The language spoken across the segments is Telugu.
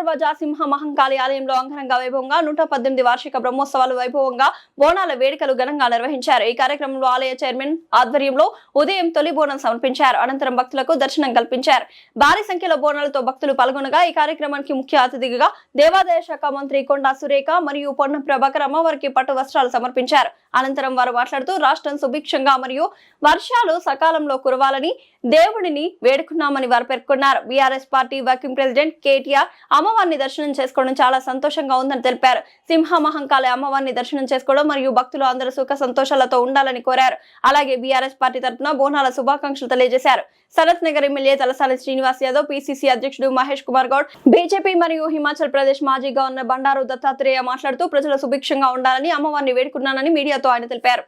దర్వాజా సింహ మహంకాళి ఆలయంలో అంగరంగ వైభవంగా 118 వార్షిక బ్రహ్మోత్సవాలు వైభవంగా బోనాల వేడుకలు ఘనంగా నిర్వహించారు. ఈ కార్యక్రమంలో ఆలయ చైర్మన్ ఆధ్వర్యంలో ఉదయం తొలి బోనం సమర్పించారు. అనంతరం భక్తులకు దర్శనం కల్పించారు. భారీ సంఖ్యలో బోనాలతో భక్తులు పాల్గొనగా ఈ కార్యక్రమానికి ముఖ్య అతిథిగా దేవాదాయ శాఖ మంత్రి కొండా సురేఖ మరియు పొన్నం ప్రభాకర్ అమ్మవారికి పట్టు వస్త్రాలు సమర్పించారు. అనంతరం వారు మాట్లాడుతూ రాష్ట్రం సుభిక్షంగా మరియు వర్షాలు సకాలంలో కురవాలని దేవుడిని వేడుకున్నామని వారు పేర్కొన్నారు. BRS party working president KTR అమ్మవారిని దర్శనం చేసుకోవడం చాలా సంతోషంగా ఉందని తెలిపారు. సింహ మహంకాళి అమ్మవారిని దర్శనం చేసుకోవడం మరియు భక్తులు అందరూ సుఖ సంతోషాలతో ఉండాలని కోరారు. అలాగే బీఆర్ఎస్ పార్టీ తరఫున బోనాల శుభాకాంక్షలు తెలియజేశారు. సనత్ నగర్ ఎమ్మెల్యే తలసాని శ్రీనివాస్ యాదవ్, పిసిసి అధ్యక్షుడు మహేష్ కుమార్ గౌడ్, బీజేపీ మరియు హిమాచల్ ప్రదేశ్ మాజీ గవర్నర్ బండారు దత్తాత్రేయ మాట్లాడుతూ ప్రజలు సుభిక్షంగా ఉండాలని అమ్మవారిని వేడుకున్నానని మీడియాతో ఆయన తెలిపారు.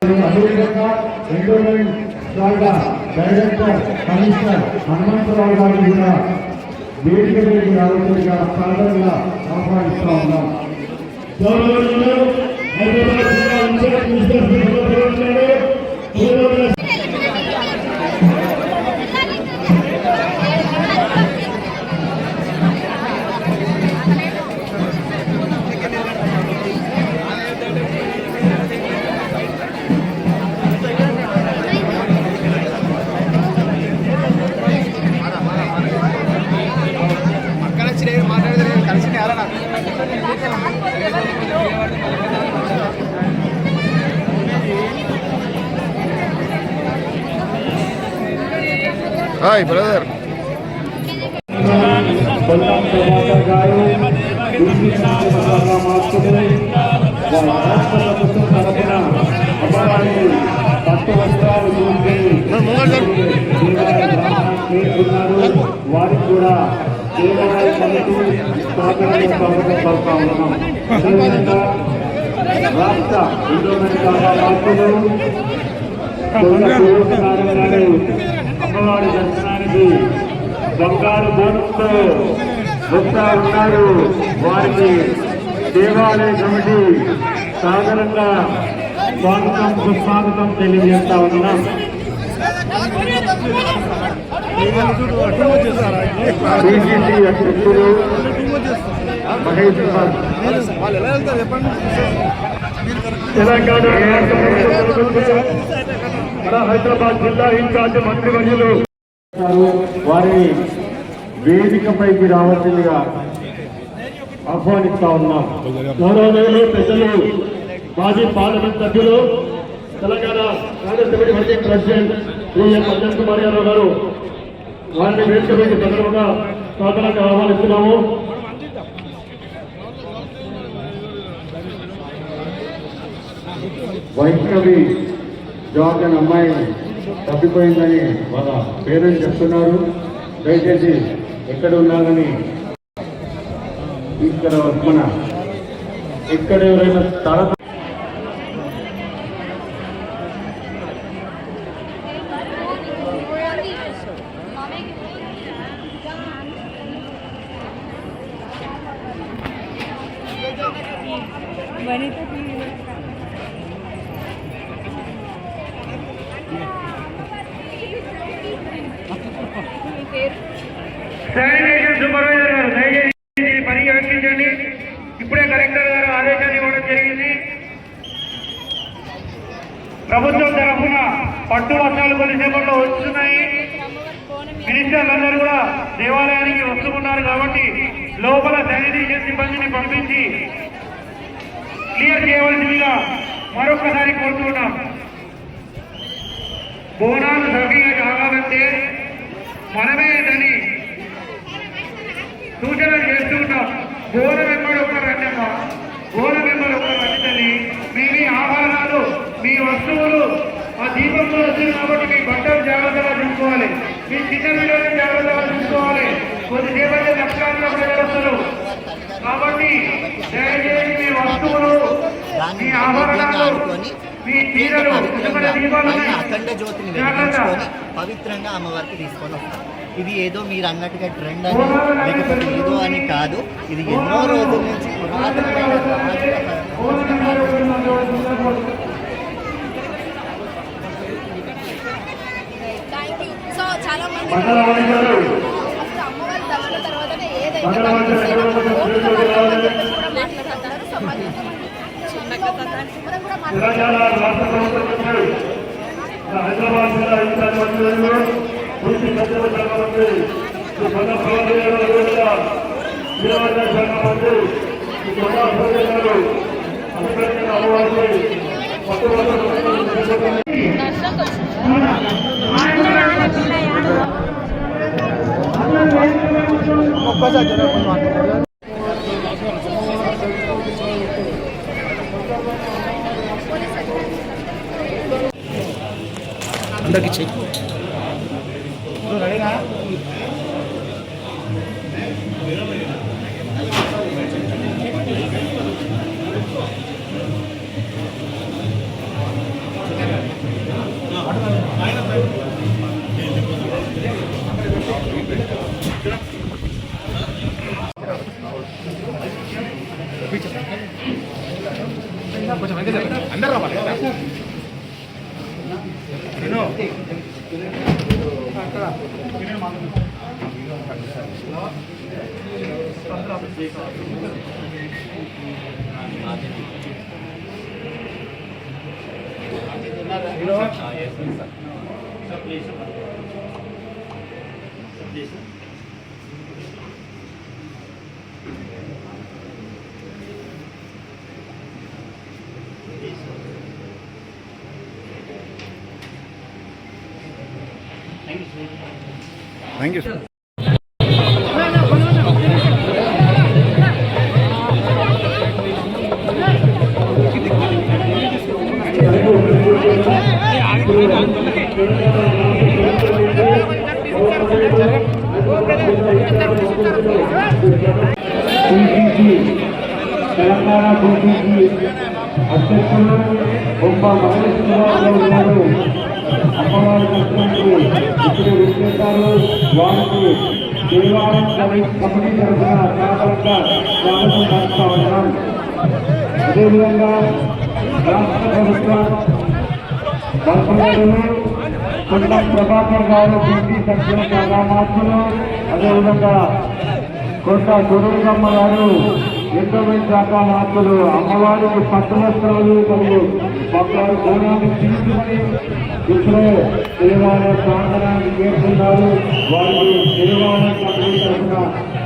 Hi brother. వారికి కూడా రాష్ట్ర అమ్మవారి దర్శనానికి బంగారు బోనంతో వస్తా ఉన్నారు. వారికి దేవాలయ కమిటీ సాధారణంగా స్వాగతం సుస్వాగతం తెలియజేస్తా ఉన్నాం. బీజేపీ అధ్యక్షుడు మహేష్ కుమార్, తెలంగాణ హైదరాబాద్ జిల్లా ఇన్ఛార్జ్ మంత్రివర్యులు వారిని వేదికపైకి రావాల్సిందిగా ఆహ్వానిస్తా ఉన్నాం. గౌరవనీయులు పెద్దలు మాజీ పార్లమెంట్ సభ్యులు Telangana Congress committee working president Shri Padman Kumar Yadav గారు వారిని వేదికపైకి ప్రజలుగా సాధారణంగా ఆహ్వానిస్తున్నాము. వైష్ణవి జార్జ్ అనే అమ్మాయి తప్పిపోయిందని వాళ్ళ పేరెంట్స్ చెప్తున్నారు. దయచేసి ఎక్కడ ఉన్నారని ఇక్కడ మన ఎక్కడ ఎవరైనా తల శానిటేషన్ సూపర్వైజర్ గారు దయచేసి పర్యవేక్షించండి. ఇప్పుడే కలెక్టర్ గారు ఆదేశాలు ఇవ్వడం జరిగింది. ప్రభుత్వం తరఫున పట్టు వస్త్రాలు కొద్దిసేపట్లో వస్తున్నాయి. మినిస్టర్లందరూ కూడా దేవాలయానికి వస్తున్నారు కాబట్టి లోపల శానిటేషన్ సిబ్బందిని పంపించి క్లియర్ చేయవలసిందిగా మరొకసారి కోరుతున్నాం. బోనాలు సవ్యంగా కావాలంటే మనమే దాన్ని సూచనలు చేస్తుంటాం. గోడ వెంబడి ఒకరు రండమ్మా, గోడ వెంబడి ఒకరు రండి. మీ ఆభరణాలు, మీ వస్తువులు ఆ దీపంలో వస్తుంది కాబట్టి మీ బట్టలు జాగ్రత్తగా చూసుకోవాలి. మీ చిన్న పిల్లలను జాగ్రత్తగా చూసుకోవాలి. కొద్దిసేపటి లక్షణాల్లో ప్రజలు వస్తారు కాబట్టి దయచేసి మీ వస్తువులు, మీ ఆభరణాలు, మీ చీరలు, అఖండ జ్యోతిని వెలిగించుకొని పవిత్రంగా అమ్మవారికి తీసుకొని వస్తాం. ఇది ఏదో మీరు అన్నట్టుగా ట్రెండ్ అని లేకపోతే ఏదో అని కాదు. ఇది ఎన్నో రోజుల నుంచి పురాతనమైన చాలా మంది అమ్మవారి దర్శనం తర్వాతనే ఏదైనా తెలంగాణ రాష్ట్ర ప్రభుత్వం హైదరాబాద్ జిల్లా ఇన్ఛార్జ్ మంత్రులు పూర్తి సచివ శాఖ మంత్రి కొండ ప్రవర్తన శాఖ మంత్రి కొండ గారు అంబేద్కర్ అమ్మవారికి అందరికి చెయ్యి అందరు రావాలి thank you sir Telangana BCC అధ్యక్షులు బొమ్మ మహేష్ కుమార్ గారు అమ్మవారి కష్టానికి ఇప్పుడు విచ్చేశారు. వారికి దేవాలయం కమిటీ తరఫున సాధారణంగా స్వాగతం పలుకుతా ఉన్నాం. అదేవిధంగా రాష్ట్ర ప్రభుత్వం మంత్రులు కొండ ప్రభాకర్ గారు బీసీ సంక్షేమ శాఖ మంత్రులు, అదేవిధంగా కొండ దుర్గమ్మ గారు ఎండోమెంట్ శాఖ మంత్రులు అమ్మవారికి పట్టు వస్త్రాలు మరియు బంగారు బోనాన్ని తీసుకుని ఇప్పుడే దేవాలయ ప్రాంగణానికి చేస్తున్నారు. వారికి దేవాలయ కమిటీ తరఫున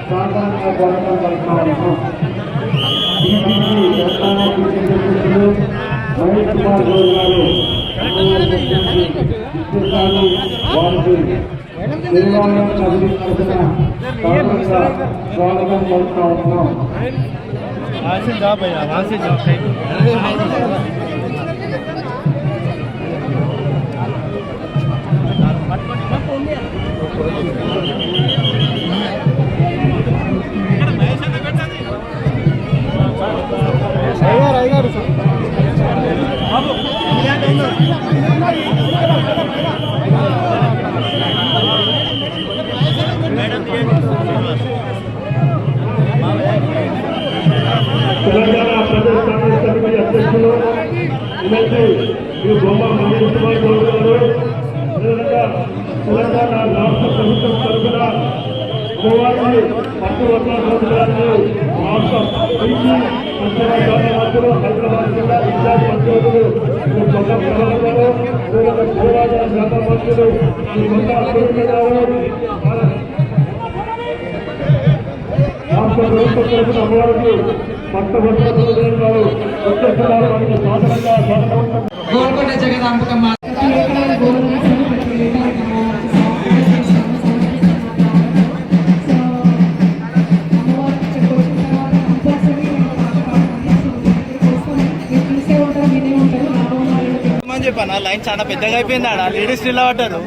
సాధారణంగా స్వాగతం పలుకుతా ఉన్నాం. తెలంగాణ బీసీ అధ్యక్షులు మహేష్ కుమార్ గౌడ్ గారు వారికి దేవాలయం కమిటీ తరఫున సాధారణంగా స్వాగతం పలుకుతా ఉన్నాం. తెలంగాణ ప్రదేశ్ కాంగ్రెస్ కమిటీ అధ్యక్షులు ఎమ్మెల్సీ బొమ్మ మహేష్ కుమార్ గౌడ్ గారు, అదేవిధంగా తెలంగాణ రాష్ట్ర ప్రభుత్వం తరఫున గోవాకి పట్టు వస్త్రాలు రాష్ట్ర బీసీ సంక్షేమ శాఖ మంత్రులు హైదరాబాద్ జిల్లా ఇన్ఛార్జ్ మంత్రులు కొండ ప్రభాకర్ గారు, అదేవిధంగా దేవాదాయ శాఖ మంత్రులు కొండ గారు, రాష్ట్ర ప్రభుత్వం తరఫున అమ్మవారికి పట్టు వస్త్రాలు గారు వచ్చేస్తున్నారు. వారికి సాధారణంగా స్వాగతం. గోల్కొండ జగదాంబకమ్మ చెప్పాను లైన్ చాలా పెద్దగా అయిపోయింది. ఆడ లేడీస్ నిలబడ్డారు.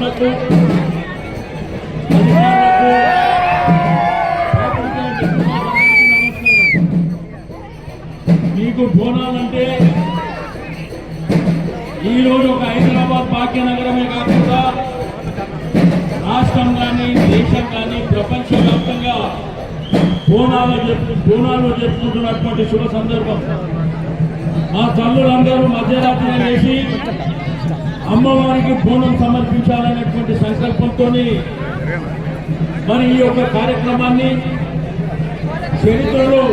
పెద్దలకు అధికారులకు, పాత్రికేయ మిత్రులందరికీ నమస్కారం. మీకు బోనాలంటే ఈరోజు ఒక హైదరాబాద్ భాగ్యనగరమే కాకుండా రాష్ట్రం కానీ దేశం కానీ ప్రపంచవ్యాప్తంగా బోనాలు జరుపుకుంటున్నటువంటి శుభ సందర్భం. మా తల్లులందరూ మధ్యరాత్రి చేసి అమ్మవారికి బోనం సమర్పించాలనేటువంటి సంకల్పంతో మరి ఈ యొక్క కార్యక్రమాన్ని చరిత్రలో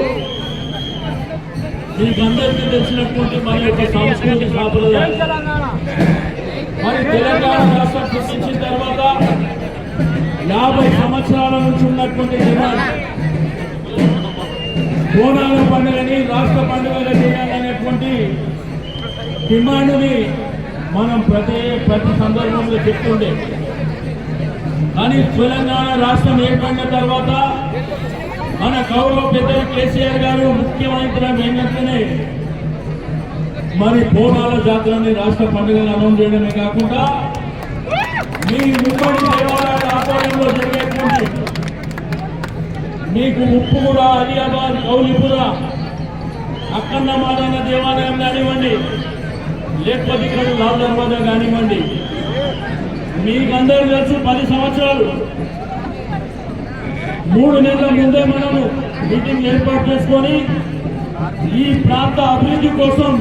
మీకందరికీ తెలిసినటువంటి మన యొక్క సాంస్కృతిక సాంప్రదాయం. మరి తెలంగాణ రాష్ట్రం సృష్టించిన తర్వాత 50 సంవత్సరాల నుంచి ఉన్నటువంటి డిమాండ్ బోనాల పండుగని రాష్ట్ర పండుగగా చేయాలనేటువంటి డిమాండ్ని మనం ప్రతి సందర్భంలో చెప్తుండే. కానీ తెలంగాణ రాష్ట్రం ఏర్పడిన తర్వాత మన గౌరవ పెద్దలు కేసీఆర్ గారు ముఖ్యమంత్రి అయినట్లనే మరి బోనాల జాతరని రాష్ట్ర పండుగలు అనౌన్స్ చేయడమే కాకుండా మీ ముప్పటి దేవాలయాల ఆధ్వర్యంలో జరిగేటువంటి మీకు ఉప్పుగూడ, అలియాబాద్, గౌలిపుర, అక్కన్న మాదన్న దేవాలయం కానివ్వండి, లేకపోతే ఇక్కడ లాల్ దర్వాజా కానివ్వండి, మీకందరూ తెలుసు 10 సంవత్సరాలు 3 నెలల ముందే మనము మీటింగ్ ఏర్పాటు చేసుకొని ఈ ప్రాంత అభివృద్ధి కోసం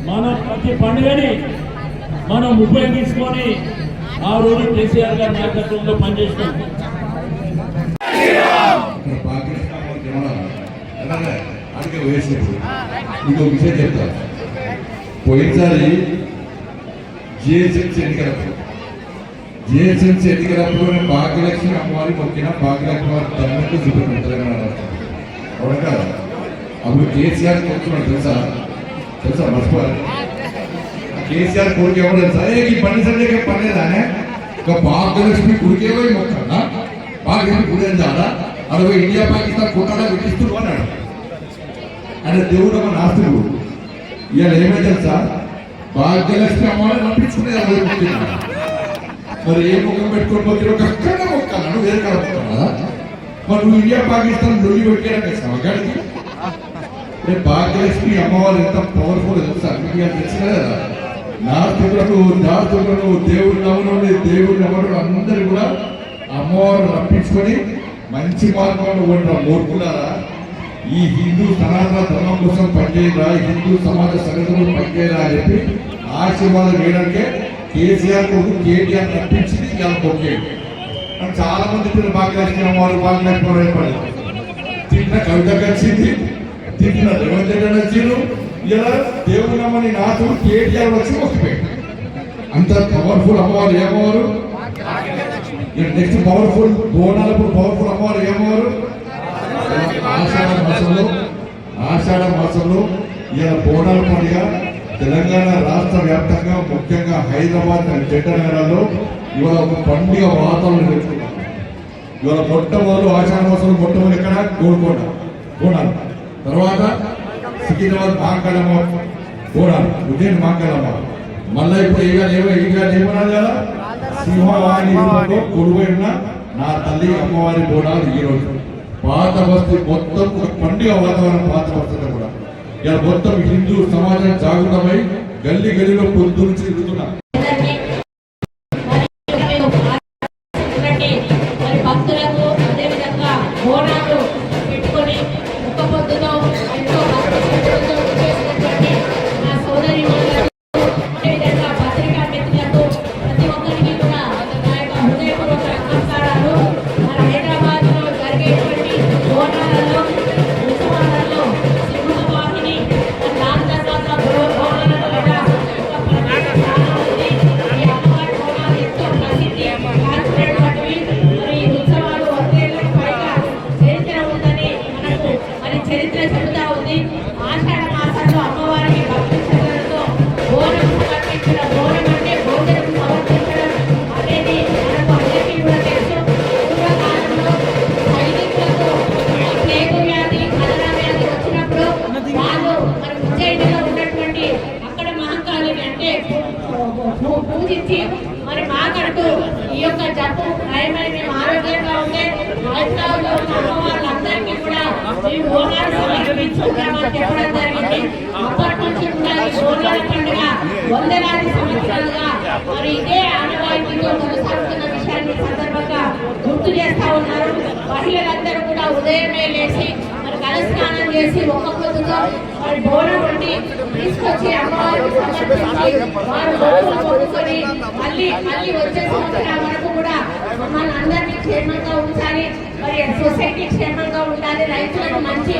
మనం ప్రతి పండుగని మనం ఉపయోగించుకొని ఆ రోజు కేసీఆర్ గారి నాయకత్వంలో పనిచేస్తాం. అడిగే వేసినప్పుడు ఇంకో విషయం చెప్తా. పోయినసారి జిహెచ్ఎంసీ ఎన్నికలప్పుడు నేను భాగ్యలక్ష్మి అమ్మవారి మొక్కిన భాగ్యలక్ష్మి వారి తమ్ముడు చూపెట్టిన తెలంగాణ రాష్ట్రం అవునా కదా. అప్పుడు కేసీఆర్ కొడుతున్నాడు తెలుసా మర్చిపోవాలి. కేసీఆర్ కొడుకు ఎవరు తెలుసా? ఈ పని సంజయ్ పనిలేదానే ఒక భాగ్యలక్ష్మి కొడుకేవో మొక్కడా భాగ్యలక్ష్మి గుడి అంటారా 60 ఇండియా పాకిస్తాన్ కొట్టాడా విధిస్తుడు అన్నాడు. అంటే దేవుడు ఒక నాస్తికుడు. ఇవాళ ఏమైంది తెలుసా? భాగ్యలక్ష్మి అమ్మవారిని పంపించుకునేది. మరి ఏ ముఖం పెట్టుకొని పోతే ఒక అక్కడ మొక్కాలను వేరే కాడ మొక్కాలా? మరి నువ్వు ఇండియా పాకిస్తాన్ లొల్లి పెట్టాను అక్కడికి. భాగ్యలక్ష్మి అమ్మవారు ఎంత పవర్ఫుల్ తెలుసా? మీకు తెలిసిన కదా. నాస్తికులను దేవుడు నవ్వునండి, దేవుడు నవ్వడం అందరూ కూడా అమ్మవారు రప్పించుకొని మంచి మార్గంలో ఉన్న మూర్ఖులారా, ఈ హిందూ సనాతన ధర్మం కోసం పనిచేయరా, హిందూ సమాజ సంఘటనలు పనిచేయరా అని చెప్పి ఆశీర్వాదం వేయడానికే కేసీఆర్ కొడుకు కేటీఆర్ రప్పించింది. ఇలా కొట్టేది చాలా మంది భాగ్యలక్ష్మి అమ్మవారు భాగ్యలక్ష్మి తిట్టిన కవిత కలిసింది, తిట్టిన రేవంత్ రెడ్డి వచ్చిండు. ఇలా దేవుడు నమ్మని నాతో కేటీఆర్ వచ్చి మొక్కిపోయాడు. అంత పవర్ఫుల్ అమ్మవారు ఏమవారు. నెక్స్ట్ పవర్ఫుల్ బోనాలప్పుడు పవర్ఫుల్ అమ్మవారు ఏమవారు. ఆషాఢ మాసంలో ఇలా బోనాల పండుగ తెలంగాణ రాష్ట్ర వ్యాప్తంగా ముఖ్యంగా హైదరాబాద్ జడ్డ నగరాల్లో ఇవాళ ఒక పండుగ వాతావరణం పెట్టుకున్నాం. ఇవాళ మొట్టమొదలు ఆషాఢ మాసంలో మొట్టమొదటి ఎక్కడ గోల్కొండ బోనాలు, తర్వాత సికింద్రాబాద్ మాంకాళమ్మ బోనాలు, ఉజ్జయిని మాంకాళమ్మ, మళ్ళీ ఇప్పుడు ఏమన్నారు కదా సింహవాణి కొడువై ఉన్న నా తల్లి అమ్మవారి బోనాలు ఈ రోజు పాత బస్తీ మొత్తం ఒక పండుగ వాతావరణం. పాత బస్తీలో కూడా ఇలా మొత్తం హిందూ సమాజం జాగృతమై గల్లీ గల్లీలో పొద్దు నుంచి తిరుగుతున్నా. భక్తులకు అదేవిధంగా బోనాలు పెట్టుకొని ఒక్క పొద్దుతో ఎంతో చేసినటువంటి నా సోదరి అదేవిధంగా పత్రికా మిత్రులకు ప్రతి ఒక్కరికి కూడా నా యొక్క హృదయపూర్వక నమస్కారాలు. మన హైదరాబాద్ లో జరిగేటువంటి బోనాలలో ఉత్సవాలలో సింహవాహిని లాల్ దర్వాజా బోనాలలో కూడా ప్రత్యేక స్థానం ఉంది. ఈ అమ్మవారి బోనాలు ఎంతో ప్రసిద్ధి గాంచినటువంటివి. మరి ఈ ఉత్సవాలు 100 ఏళ్లకు పైగా చరిత్ర ఉందని మనకు మరి చరిత్ర చెబుతా ఉంది. ఆషాఢ మాసంలో అమ్మవారికి భక్తి శ్రద్ధలతో బోనం సమర్పించిన బోనం అంటే భోజనం సమర్పించడం అనేది మనకు అందరికీ కూడా తెలుసు. పూర్వకాలంలో సైనికులకు ప్లేగు వ్యాధి, కలరా వ్యాధి వచ్చినప్పుడు వాళ్ళు మరి ఉజ్జయినిలో ఉన్నటువంటి అక్కడ మహంకాళిని అంటే పూజించి మరి మాకంటూ బోనాలు సమర్పించుకుంటామని చెప్పడం జరిగింది. అప్పటి నుంచి కూడా ఈ బోనాల పండుగ వందలాది సంవత్సరాలుగా మరి ఇదే ఆనవాయితీతో కొనసాగుతున్న విషయాన్ని సందర్భంగా గుర్తు చేస్తా ఉన్నారు. మహిళలందరూ కూడా ఉదయమే లేచి మరి తలస్నానం చేసి ఒక్క పొద్దుతో మరి బోనం వండి తీసుకొచ్చి అమ్మవారికి సమర్పించి వారు బోనం కొనుక్కొని మళ్ళీ వచ్చే సంవత్సరం వరకు కూడా మన అందరినీ క్షేమంగా ఉంచాలి, మరి సొసైటీ క్షేమంగా ఉండాలి, రైతులకు మంచి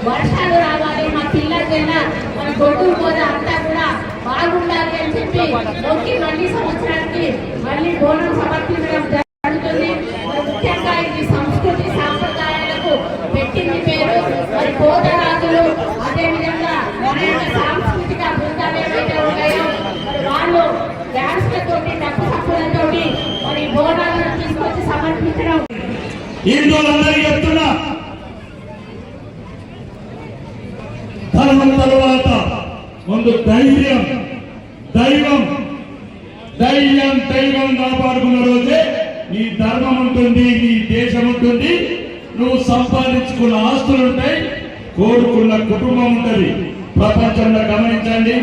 వర్షాలు రావాలి, మా పిల్లలకైనా మన గొడ్డు పోద అంతా కూడా బాగుండాలి అని చెప్పి మొక్కి మళ్ళీ సంవత్సరానికి మళ్ళీ బోనం సమర్పించడం జరుగుతుంది. మరి ముఖ్యంగా ఇది సంస్కృతి సాంప్రదాయాలకు పెట్టింది పేరు. మరి పోతరాజులు అదేవిధంగా మన యొక్క సాంస్కృతిక బృందాలు ఏవైతే ఉన్నాయో మరి వాళ్ళు డ్యాన్స్లతోటి డప్పు సప్పులతోటి మరి బోనాలను తీసుకొచ్చి సమర్పించడం. హిందువులందరికీ చెప్తున్నా, ధర్మం తరువాత ముందు ధైర్యం, దైవం కాపాడుకున్న రోజే నీ ధర్మం ఉంటుంది, నీ దేశం ఉంటుంది, నువ్వు సంపాదించుకున్న ఆస్తులు ఉంటాయి, కోరుకున్న కుటుంబం ఉంటుంది. ప్రపంచంలో గమనించండి.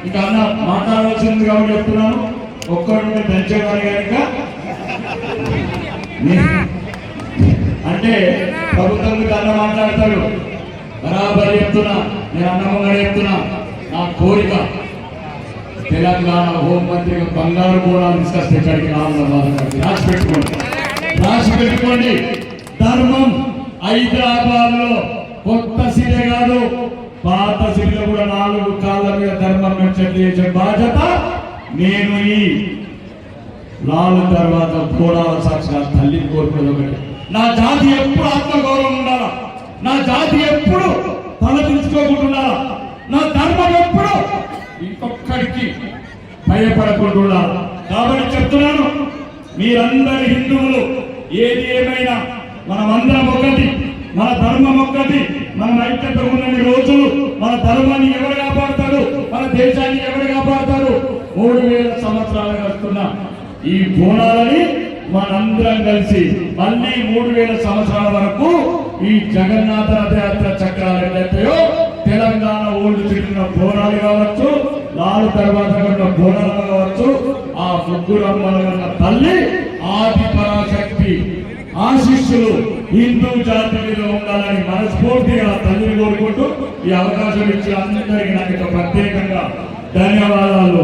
ఇంకా అన్న మాట్లాడవలసింది కాబట్టి చెప్తున్నాను, ఒక్కడు పెంచేవారు కనుక అంటే ప్రభుత్వం అన్న మాట్లాడతాడు. బరాబర్ చెప్తున్నా, నేను అన్నమ్మగా చెప్తున్నా, నా కోరిక తెలంగాణ హోంమంత్రిగా బంగారు బోనాలు తీసుకొస్తే ఇక్కడికి రాసి పెట్టుకోండి. ధర్మం హైదరాబాద్ లో కొత్త సిటీ కాదు, పాత సిటీలో కూడా 4 కాళ్ళ మీద ధర్మం చేసే బాధ్యత నేను ఈ లాలు తర్వాత బోనాల సాక్షిగా తల్లి కోరుకునేది ఒకటి, నా జాతి ఎప్పుడు ఆత్మగౌరవం ఉండాలా, నా జాతి ఎప్పుడు తలదించుకోకుండా ఉండాలా, నా ధర్మం ఎప్పుడు ఇంకొక్కడికి భయపడకుండా ఉండాలి. కాబట్టి చెప్తున్నాను, మీరందరి హిందువులు ఏది ఏమైనా మనమందరం ఒకటి, మన ధర్మం ఒక్కటి, మనం ఐక్యత ఉన్నన్ని రోజులు మన ధర్మాన్ని ఎవరు కాపాడతారు, మన దేశాన్ని ఎవరు కాపాడతారు? 3000 సంవత్సరాలుగా వస్తున్న ఈ బోనాలని మనందరం కలిసి మళ్ళీ 3000 సంవత్సరాల వరకు ఈ జగన్నాథ రథయాత్ర చక్రాలు ఏదైతాయో తెలంగాణ ఓల్డ్ సిటీన బోనాలు కావచ్చు, లాలు తర్వాత ఉన్న బోనాలు కావచ్చు, ఆ ముగ్గురు అమ్మల తల్లి ఆది పరాశక్తి ఆశీస్సులు హిందూ జాతి మీద ఉండాలని మనస్ఫూర్తిగా తల్లిని కోరుకుంటూ ఈ అవకాశం ఇచ్చి అందరికీ నాకు ప్రత్యేకంగా ధన్యవాదాలు.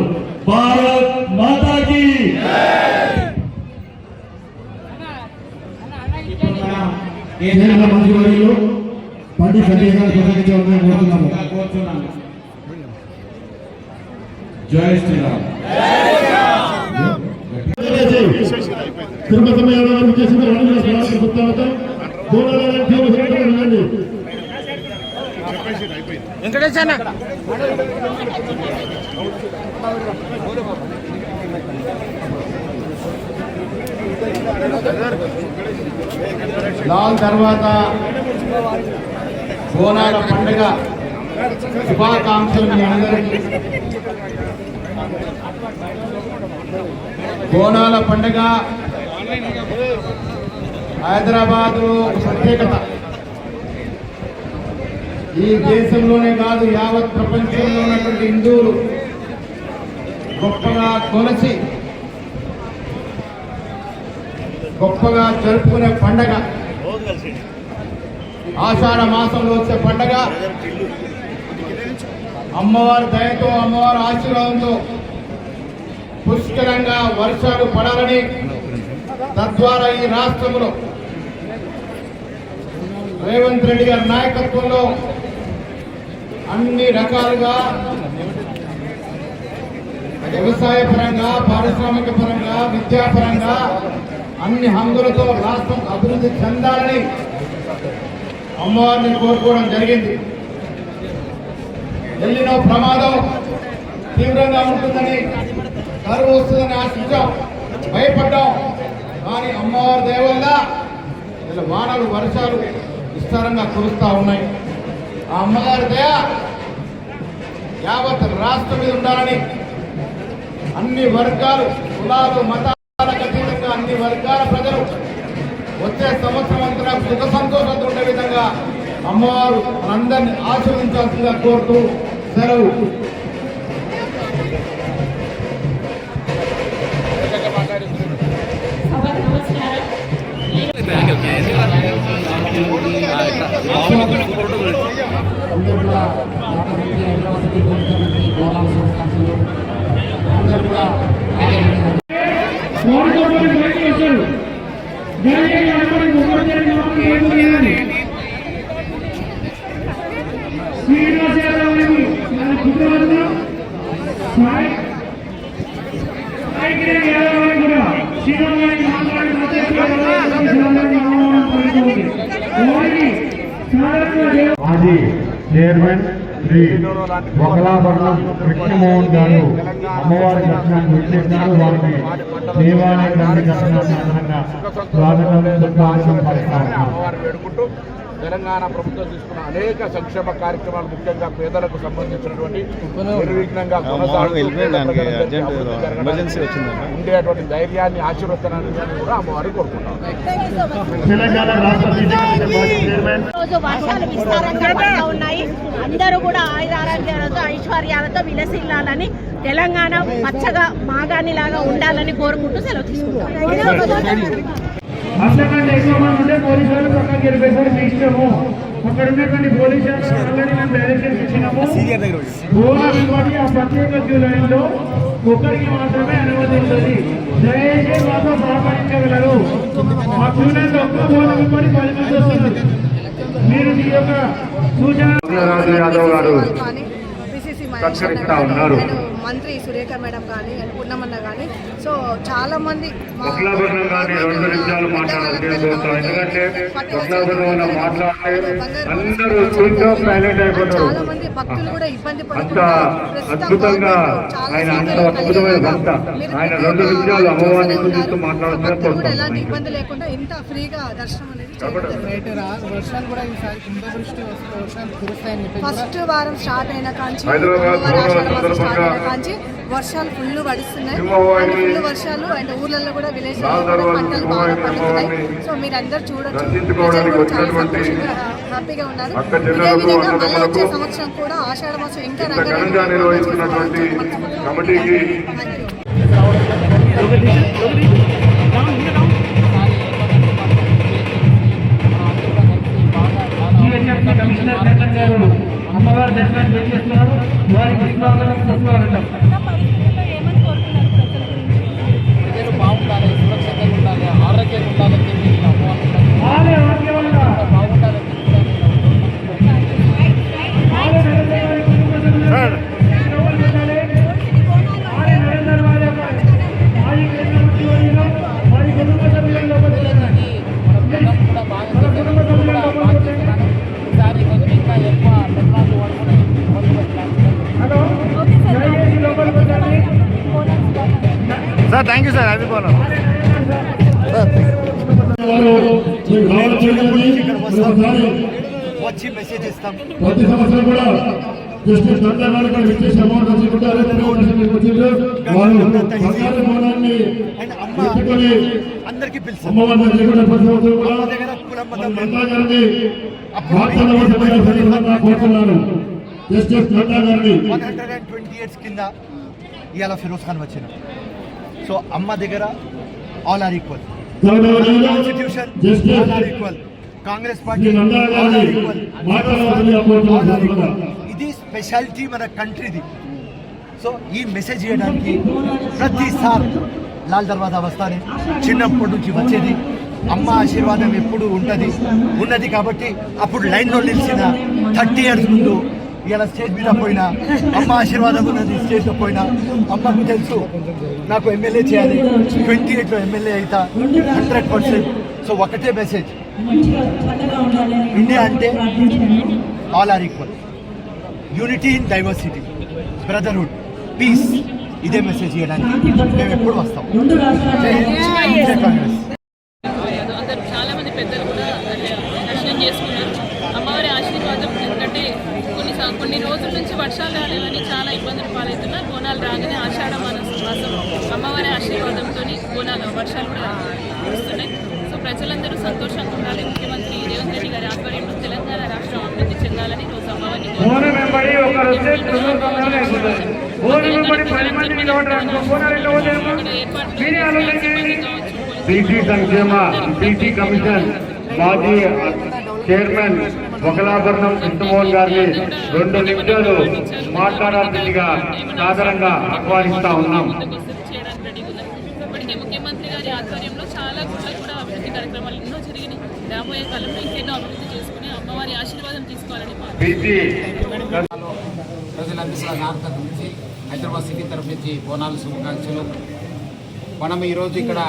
భారత్ మాతాకి. కేంద్ర మంత్రివర్యులు పండిట్ కోరుతున్నాము. జై శ్రీరామ్. తిరుపతి మేళాలను చేసిన వెంకటేశన్న లాల్ తర్వాత బోనాల పండుగ శుభాకాంక్షలు మీ అందరికీ. బోనాల పండుగ హైదరాబాద్లో ప్రత్యేకత. ఈ దేశంలోనే కాదు, యావత్ ప్రపంచంలో ఉన్నటువంటి హిందువులు గొప్పగా కొలసి గొప్పగా జరుపుకునే పండగ. ఆషాఢ మాసంలో వచ్చే పండగ అమ్మవారి దయతో, అమ్మవారి ఆశీర్వాదంతో పుష్కలంగా వర్షాలు పడాలని, తద్వారా ఈ రాష్ట్రంలో రేవంత్ రెడ్డి గారి నాయకత్వంలో అన్ని రకాలుగా వ్యవసాయ పరంగా, పారిశ్రామిక పరంగా, విద్యాపరంగా అన్ని హంగులతో రాష్ట్రం అభివృద్ధి చెందాలని అమ్మవారిని కోరుకోవడం జరిగింది. ఎల్లినో ప్రమాదం తీవ్రంగా ఉంటుందని, కరువు వస్తుందని ఆశించాం, భయపడ్డాం. కానీ అమ్మవారి దయ వల్ల ఇలా వానలు, వర్షాలు విస్తారంగా కురుస్తూ ఉన్నాయి. ఆ అమ్మగారి దయ యావత్ రాష్ట్రం మీద ఉండాలని అన్ని వర్గాలు, కులాలు, మతాలకు అతీతంగా అన్ని వర్గాల ప్రజలు వచ్చే సంవత్సరం అంతా సుఖ సంతోషంతో ఉండే విధంగా అమ్మవారు మనందరినీ ఆశీర్వదించాల్సిందిగా కోరుతూ సెలవు. మాజీ చైర్మన్ శ్రీ వకలాభరణం కృష్ణమోహన్ గారు అమ్మవారి దర్శనాన్ని విచ్చేసినారు. వారికి దేవాలయ దర్శనాన్ని అదనంగా స్వాగతం వేడుకుంటూ తెలంగాణ ప్రభుత్వం తీసుకున్న అనేక సంక్షేమ కార్యక్రమాలు ముఖ్యంగా పేదలకు సంబంధించినటువంటి నిర్విఘ్నంగా ఉండేటువంటి ధైర్యాన్ని ఆశీర్వదనాన్ని కూడా అమ్మవారికి కోరుకుంటాం. తెలంగాణ రాష్ట్ర రోజు వర్షాలు విస్తారంగా పడుతూ ఉన్నాయి. అందరూ కూడా ఆయురారోగ్యాలతో ఐశ్వర్యాలతో విలసిల్లాలని, తెలంగాణ పచ్చగా మాగాని లాగా ఉండాలని కోరుకుంటూ సెలవు తీసుకుంటాం. అంతకంటే ఎక్కువ మంది ఉంటే పోలీసు వాళ్ళు పక్కన గెలిపేసారు మీ ఇష్టము. అక్కడ ఉన్నటువంటి పోలీసు ఆల్రెడీ మేము డైరెక్షన్స్ ఇచ్చినాము. బోనాలు ఆ ప్రత్యేక క్యూ లైన్ లో ఒక్కరికి మాత్రమే అనుమతి ఉంటుంది. దయచేసి మాతో సహకరించగలరు. ఆ క్యూ లైన్ లో ఒక్క బోనాలు 10 మంది వస్తున్నారు. మీరు మీ యొక్క సూచన యాదవ్ గారు పిసిసి మంత్రి సురేఖ మేడం కానీ పూర్ణమన్న కానీ సో చాలా మంది చాలా మంది భక్తులు కూడా ఇబ్బంది అద్భుతంగా ఆయన అంత అద్భుతమైన భక్త. ఆయన 2 నిమిషాలు అమ్మవారిని చూస్తూ మాట్లాడుతూ కూడా ఎలాంటి ఇబ్బంది లేకుండా ఇంత ఫ్రీగా దర్శనం అనేది ఫస్ట్ వారం స్టార్ట్ అయిన కాంచి వర్షాలు ఫుల్ పడిస్తున్నాయి. ఫుల్ వర్షాలు అండ్ ఊర్లలో కూడా విలేజ్ పంటలు బాగా పండుతున్నాయి. సో మీరు అందరు చూడొచ్చు, చాలా సంతోషంగా హ్యాపీగా ఉన్నారు. ఇదే విధంగా మళ్ళీ వచ్చే సంవత్సరం కూడా ఆషాఢ మాసం ఇంకా అమ్మవారి దర్శనాన్ని పెట్టేస్తున్నారు. వారికి సుస్వాగతం. బాగుండాలి, సురక్షితంగా ఉండాలి, ఆరోగ్యంగా ఉండాలని సార్. Thank you sir. అది పోను వచ్చి మెసేజ్ ఇస్తాం. ప్రతి సంవత్సరం కూడా జస్టిస్ దండగారు విచ్చేసి అమౌంట్ వచ్చుకుంటారు. అందరికీ పిలుస్తాం. అమ్మవారిని కోరుతున్నాను. జస్టిస్ దండగారిని 120 years కింద ఇవాళ ఫిరోజ్ ఖాన్ వచ్చిన. సో అమ్మ దగ్గర all are equal, constitution all are equal, Congress party all are equal. ఇది స్పెషాలిటీ మన కంట్రీది. సో ఈ మెసేజ్ చేయడానికి ప్రతిసారి లాల్ దర్వాజా వస్తానే చిన్నప్పటి నుంచి వచ్చేది. అమ్మ ఆశీర్వాదం ఎప్పుడు ఉన్నది కాబట్టి అప్పుడు లైన్లో నిలిచిన 30 years ముందు ఇలా స్టేజ్ మీద పోయినా అమ్మ ఆశీర్వాదం ఉన్నది. స్టేజ్లో పోయినా అమ్మకు తెలుసు నాకు ఎమ్మెల్యే చేయాలి, 28లో ఎమ్మెల్యే అవుతా 100%. సో ఒకటే మెసేజ్, ఇండియా అంటే all are equal, unity in diversity, brotherhood, peace. ఇదే మెసేజ్ చేయడానికి మేము ఎప్పుడు వస్తాం. కాంగ్రెస్ చాలా మంది పెద్దలు కూడా దర్శనం చేసుకున్నారు. అమ్మవారి ఆశీర్వాదం ఎందుకంటే కొన్ని రోజుల నుంచి వర్షాలు రాలేవని చాలా ఇబ్బందులు పాలవుతున్నారు. బోనాలు రాగానే ఆషాఢ మాసం అమ్మవారి ఆశీర్వాదంతో బోనాలు వర్షాలు కూడా కురుస్తున్నాయి. సో ప్రజలందరూ సంతోషంగా ఉండాలి. ముఖ్యమంత్రి రేవంత్ రెడ్డి గారి ఆధ్వర్యంలో తెలంగాణ రాష్ట్రం అభివృద్ధి చెందాలని రోజు అమ్మవారిని బోనం వెంబడి ఒకరు వస్తే కుటుంబ సమయంలో అయిపోతుంది. బోనం వెంబడి 10 మంది నిలబడడానికి బోనాలు ఎట్లా పోతాయేమో మీరే ఆలోచించండి. బీసీ సంక్షేమ బీసీ కమిషన్ మాజీ చైర్మన్ ఒకలాభరణం కృష్ణమోహన్ గారిని 2 నిమిషాలు మాట్లాడాల్సిందిగా సాధారణంగా ఆహ్వానిస్తా ఉన్నాం. చేయడానికి రెడీగా ఉన్నారు. ఇప్పటికే ముఖ్యమంత్రి గారి ఆధ్వర్యంలో చాలా గుళ్ళు కూడా అభివృద్ధి కార్యక్రమాలు ఎన్నో జరిగినాయి. రాబోయే కాలంలో ఇంకెన్నో అభివృద్ధి చేసుకుని అమ్మవారి ఆశీర్వాదం తీసుకోవాలని బీసీ ప్రజలందరూ కూడా నార్త్ నుంచి హైదరాబాద్ సిటీ తరఫు నుంచి బోనాలు శుభాకాంక్షలు. మనం ఈరోజు ఇక్కడ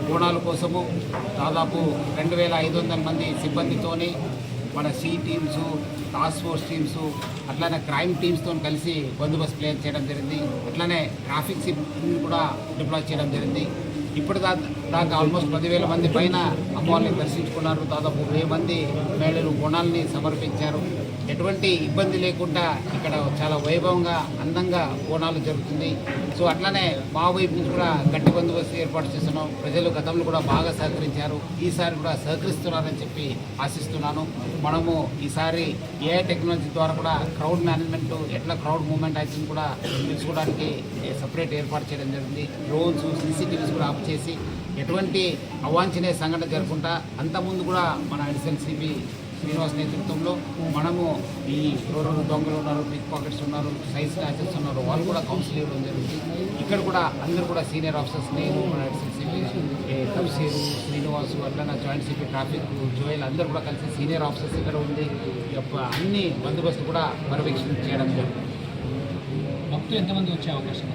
బోనాల కోసము దాదాపు 2500 మంది సిబ్బందితోని మన she teams, task force teams, అట్లానే క్రైమ్ టీమ్స్తో కలిసి బందోబస్తు ప్లాన్ చేయడం జరిగింది. అట్లానే ట్రాఫిక్ సిబ్బంది కూడా డిప్లాయ్ చేయడం జరిగింది. ఇప్పుడు దాకా ఆల్మోస్ట్ 10,000 మంది పైన అమ్మవారిని దర్శించుకున్నారు. దాదాపు 1000 మంది మహిళలు బోనాల్ని సమర్పించారు. ఎటువంటి ఇబ్బంది లేకుండా ఇక్కడ చాలా వైభవంగా అందంగా బోనాలు జరుగుతుంది. సో అట్లనే మా వైపు నుంచి కూడా గట్టి బందోబస్తు ఏర్పాటు చేస్తున్నాం. ప్రజలు గతంలో కూడా బాగా సహకరించారు, ఈసారి కూడా సహకరిస్తున్నారని చెప్పి ఆశిస్తున్నాను. మనము ఈసారి ఏఐ టెక్నాలజీ ద్వారా కూడా క్రౌడ్ మేనేజ్మెంట్ ఎట్లా క్రౌడ్ మూవ్మెంట్ అవుతుంది కూడా తెలుసుకోవడానికి సపరేట్ ఏర్పాటు చేయడం జరిగింది. డ్రోన్స్, సీసీటీవీస్ కూడా ఆఫ్ చేసి ఎటువంటి అవాంఛనీయ సంఘటన జరగకుండా అంతకుముందు కూడా మన అడిషనల్ సిపి శ్రీనివాస్ నేతృత్వంలో మనము ఈ ఎవరు దొంగలు ఉన్నారు, పిక్ పాకెట్స్ ఉన్నారు, సైజ్ స్నాచర్స్ ఉన్నారు, వాళ్ళు కూడా కౌన్సిల్ ఇవ్వడం జరుగుతుంది. ఇక్కడ కూడా అందరూ కూడా సీనియర్ ఆఫీసర్స్, నేను మన అడిషనల్ సిపి తఫ్సీరు, శ్రీనివాసు, అట్లా జాయింట్ సిపి ట్రాఫిక్ జోయల్ అందరూ కూడా కలిసి సీనియర్ ఆఫీసర్స్ ఇక్కడ ఉంది అన్ని బందోబస్తు కూడా పర్యవేక్షణ చేయడం జరుగుతుంది. భక్తులు ఎంతమంది వచ్చే అవకాశం?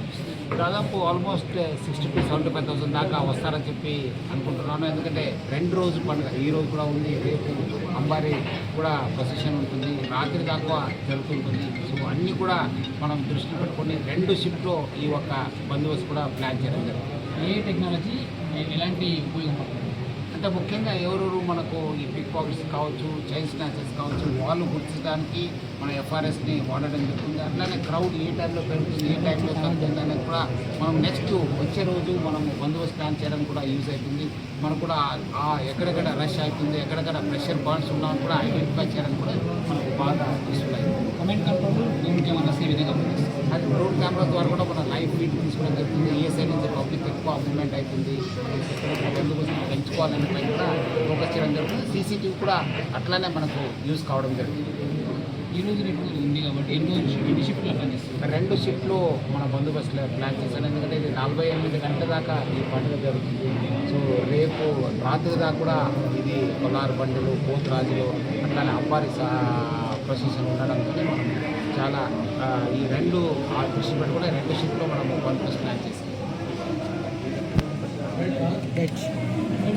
దాదాపు ఆల్మోస్ట్ 60,000 to 75,000 దాకా వస్తారని చెప్పి అనుకుంటున్నాను. ఎందుకంటే 2 రోజు పండుగ, ఈ రోజు కూడా ఉంది, రేపు అంబారి కూడా ప్రొసెషన్ ఉంటుంది, రాత్రి దాకా జరుగుతుంటుంది. సో అన్నీ కూడా మనం దృష్టి పెట్టుకొని 2 షిఫ్ట్లో ఈ ఒక్క బందోబస్తు కూడా ప్లాన్ చేయడం జరుగుతుంది. ఏ టెక్నాలజీ ఎలాంటి ఉపయోగపడుతుంది అంటే ముఖ్యంగా ఎవరెవరు మనకు ఈ పిక్ పాకెట్స్ కావచ్చు, చైన్ స్నాచర్స్ కావచ్చు, వాళ్ళు గుర్తించడానికి మన ఎఫ్ఆర్ఎస్ని వాడడం జరుగుతుంది. అట్లానే క్రౌడ్ ఏ టైంలో పెరుగుతుంది, ఏ టైంలో తగ్గుతుంది అనేది కూడా మనం నెక్స్ట్ వచ్చే రోజు మనం బందోబస్తు ప్లాన్ చేయడం కూడా యూజ్ అవుతుంది. మనకు కూడా ఎక్కడెక్కడ రష్ అవుతుంది, ఎక్కడెక్కడ ప్రెషర్ పాయింట్స్ ఉన్నామని కూడా ఐడెంటిఫై చేయడానికి కూడా మనకు బాగా యూస్ఫుల్ అవుతుంది. కమెంట్ కంట్రోల్ ఏమైనా సే విధంగా అది డ్రోన్ కెమెరా ద్వారా కూడా మన లైవ్ ఫీడ్ తీసుకోవడం జరుగుతుంది. ఏ సైడ్ నుంచి పబ్లిక్ ఎక్కువ మూవ్మెంట్ అవుతుంది, ఎక్కడ బందోబస్తు పెంచుకోవాలనే పైన కూడా ఫోకస్ చేయడం జరుగుతుంది. సీసీటీవీ కూడా అట్లానే మనకు యూజ్ కావడం జరుగుతుంది. ఈ రోజు రేపు ఉంది కాబట్టి ఎన్ని షిఫ్ట్లు ప్లాన్ చేస్తారు? 2 షిఫ్ట్లు మన బందోబస్తులో ప్లాన్ చేశాను. ఎందుకంటే ఇది 48 గంటల దాకా ఈ పండుగ జరుగుతుంది. సో రేపు రాత్రి దాకా కూడా ఇది కొల్లారు బండులు, పోతురాజులు, అట్లానే అంబారి ప్రొసెషన్ ఉండడంతో మనం చాలా ఈ 2 దృష్టి పెట్టి కూడా 2 షిఫ్ట్లో మనము బందోబస్తు ప్లాన్ చేసాం.